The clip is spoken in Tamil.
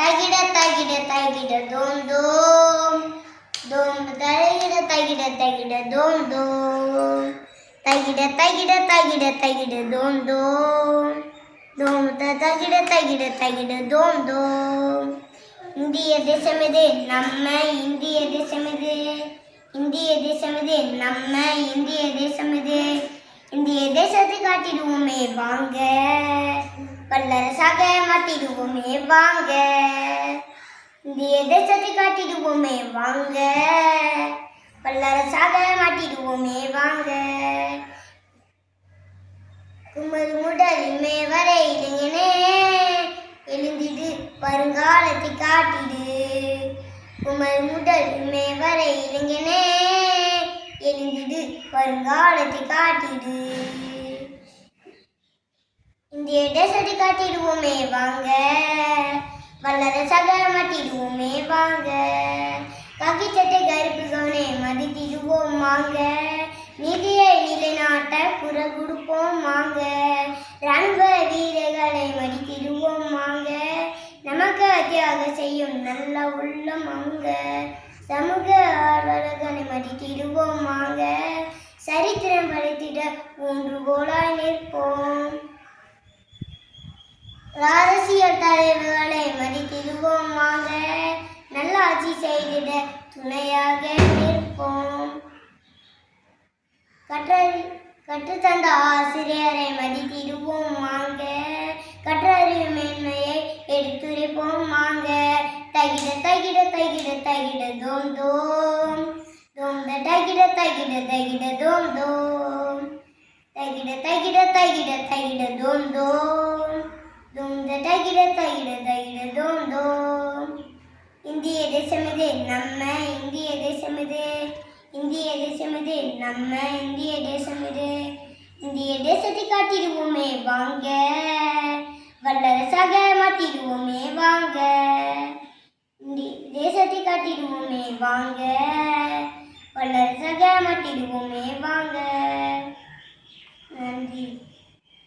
தகிட தோம் தோம் தோம் தகிட தோம் தோம் தகிட தோம் தோம் தோம் தகிட தோம் தோம். இந்திய தேசம் இது நம்ம இந்திய தேசம் இது இந்திய தேசம் இது நம்ம இந்திய தேசம் இது இந்திய தேசத்தை காட்டிடுவோமே வாங்க வல்லரசாக மாட்டிடுவோமே வாங்க இந்திய தேசத்தை காட்டிடுவோமே வாங்க வல்லரசாக மாட்டிடுவோமே வாங்க. குமரி முதலுமே வரை இளைஞனே எழுந்திடு வருங்காலத்தை காட்டிடு குமரி முதலுமே வரை இளைஞனே எழுந்திடு வருங்காலத்தை காட்டிடு. இந்திய தேசத்தை காட்டிடுவோமே வாங்க வல்லரசாக மாட்டிடுவோமே வாங்க காக்கி சட்டை கருப்பு கவனே மதித்திடுவோம் வாங்க நீதியை நிலைநாட்ட குரல் கொடுப்போம் வாங்க ராணுவ வீரர்களை மதித்திடுவோம் வாங்க நமக்கு தியாகம் செய்யும் நல்ல உள்ளம் வாங்க சமூக ஆர்வலர்களை மதித்திடுவோம் வாங்க சரித்திரம் படைத்திட ஊன்றுகோலாய் நிற்போம் அரசியல் தலைவர்களை மதித்திடுவோம் வாங்க நல்ல ஆட்சி செய்திட துணையாக நிற்போம் கற்றுத்தந்த ஆசிரியரை மதித்திடுவோம் வாங்க கற்றறிவு மேன்மையை எடுத்துரைப்போம் வாங்க தகிட தோம் தோம் தோம் தகிட தோம் தோம் தகிட தோம் தோம் தோம் தகிட தோம் தோம். இந்திய தேசம் இது நம்ம இந்திய தேசம் இது இந்திய தேசம் இது நம்ம இந்திய தேசம் இது இந்திய தேசத்தை காட்டிடுவோமே வாங்க வல்லரசாக மாற்றிடுவோமே வாங்க இந்திய தேசத்தை காட்டிடுவோமே வாங்க வல்லரசாக மாற்றிடுவோமே வாங்க. நன்றி.